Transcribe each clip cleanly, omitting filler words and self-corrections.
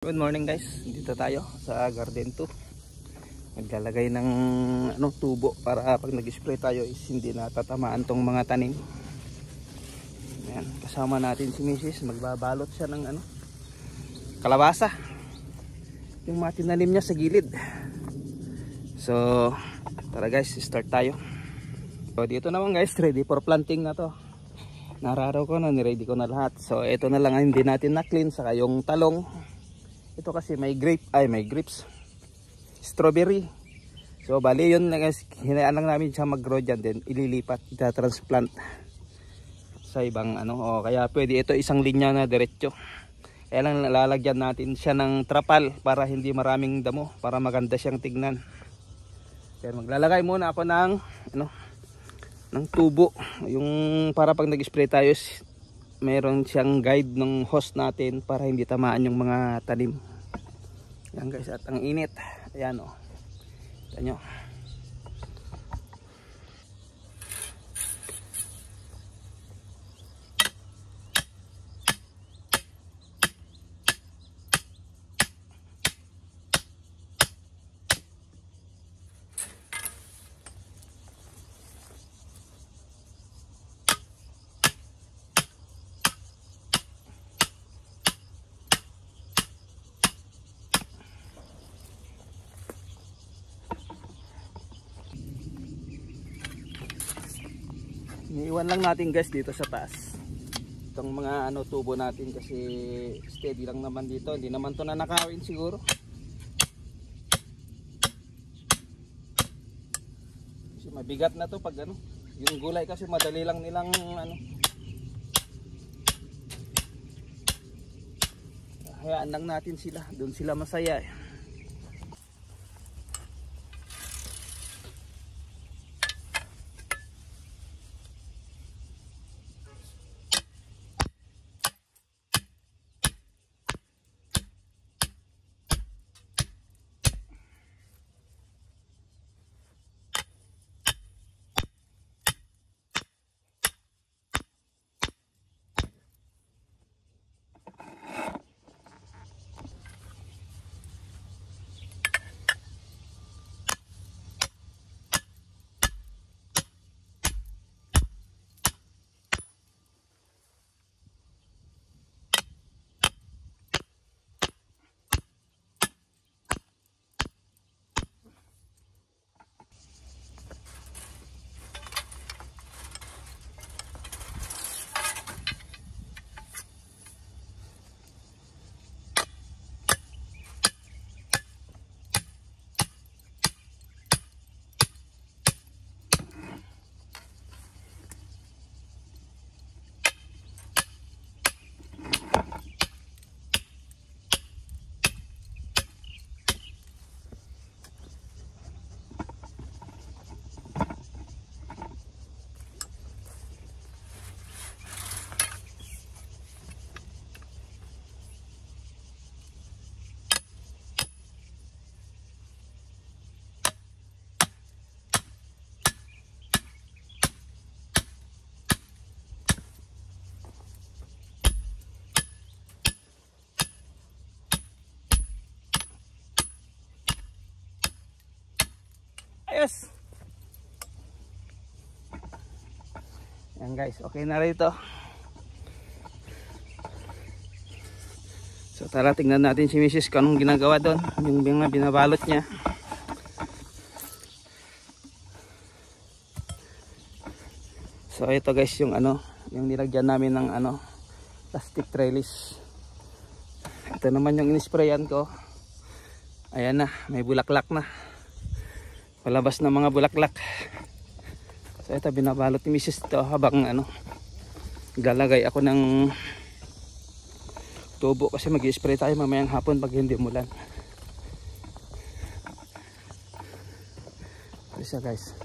Good morning guys, dito tayo sa garden 2. Naglalagay ng tubo para pag nag-spray tayo is hindi natatamaan tong mga tanim. Ayan, kasama natin si Mrs. Magbabalot siya ng kalabasa, yung mga tinanim niya sa gilid. So tara guys, start tayo. So dito naman guys, ready for planting na to. Nararaw ko na, niready ko na lahat. So ito na lang ang hindi natin na-clean, saka yung talong. Ito kasi may grapes, strawberry. So bali yun guys, hinayaan lang namin siya mag-grow dyan, then ililipat, ita-transplant sa ibang kaya pwede ito isang linya na diretso. Kaya lang lalagyan natin siya ng trapal para hindi maraming damo, para maganda siyang tignan. Kaya maglalagay muna ako ng tubo, yung para pag nag-spray tayo mayroon siyang guide ng hose natin para hindi tamaan yung mga tanim. Yan guys, at ang init. Ayan o. Kita nyo. Iniiwan lang natin guys dito sa taas itong mga tubo natin kasi steady lang naman dito, hindi naman to nanakawin siguro. Kasi mabigat na to pag yung gulay kasi madali lang nilang hayaan lang natin sila, doon sila masaya eh. Ayos. Yan guys, okay na rito. So tara, tingnan natin si Mrs. kung anong ginagawa doon, yung binabalot niya. So ito guys yung yung nilagyan namin ng plastic trellis. Ito naman yung in-sprayan ko. Ayan na, may bulaklak na. Palabas ng mga bulaklak. So ito binabalot ni Mrs. to habang lalagay ako ng tubo kasi mag-i-spray tayo mamayang hapon pag hindi umulan. Ito siya guys.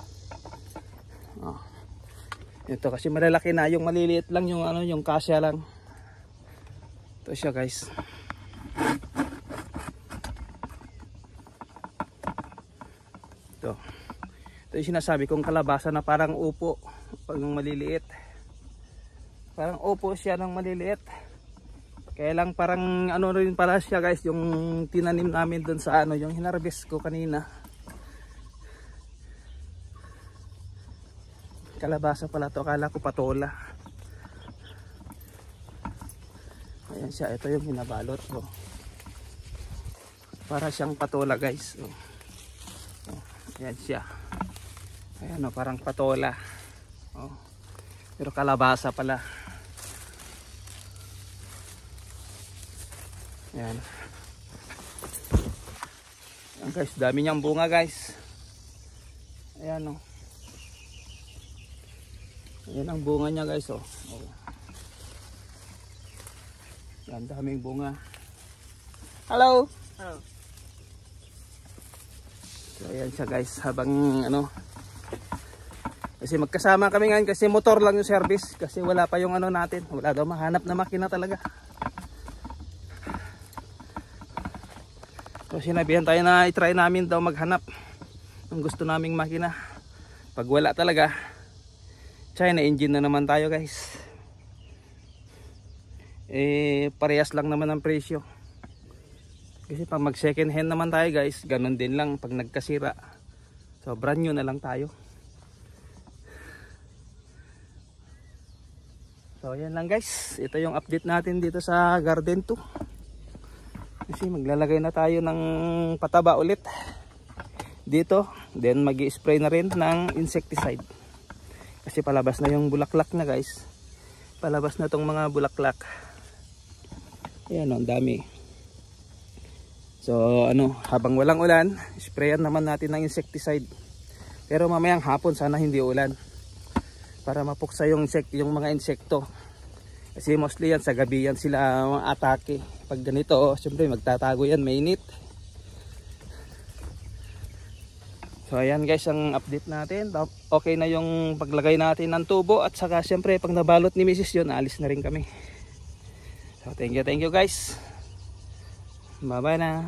Ito kasi malalaki na, yung maliliit lang yung yung kasya lang. Ito siya guys. Ito yung sinasabi kong kalabasa na parang upo pag maliliit. Parang upo siya ng maliliit. Kaya lang parang ano rin pala siya guys, yung tinanim namin dun sa ano, yung hinarvest ko kanina. Kalabasa pala to, akala ko patola. Ayan siya, ito yung hinabalot ko. Para siyang patola guys. Ayan siya. Ayan o, parang patola. Pero kalabasa pala. Ayan. Ayan guys, dami niyang bunga guys. Ayan o. Ayan ang bunga niya guys o. Ayan, daming bunga. Hello! Oh. So ayan siya guys, habang ano, kasi magkasama kami ngayon kasi motor lang yung service, kasi wala pa yung ano natin, wala daw mahanap na makina talaga. So sinabihan tayo na i-try namin daw maghanap ng gusto naming makina. Pag wala talaga, China engine na naman tayo guys. Parehas lang naman ang presyo. Kasi pag mag second hand naman tayo guys, ganun din lang pag nagkasira. So brand new na lang tayo. So yan lang guys, ito yung update natin dito sa Garden 2. Kasi maglalagay na tayo ng pataba ulit dito, then mag-i-spray na rin ng insecticide. Kasi palabas na yung bulaklak na guys. Palabas na tong mga bulaklak. Ayan o, ang dami. So ano, habang walang ulan, sprayan naman natin ng insecticide. Pero mamayang hapon sana hindi ulan, para mapuksa yung mga insekto. Kasi mostly yan sa gabi yan sila atake. Pag ganito, syempre magtatago yan, mainit. So ayan guys ang update natin. Okay na yung paglagay natin ng tubo, at saka syempre pag nabalot ni Mrs. yun, alis na rin kami. So thank you guys. Bye bye na.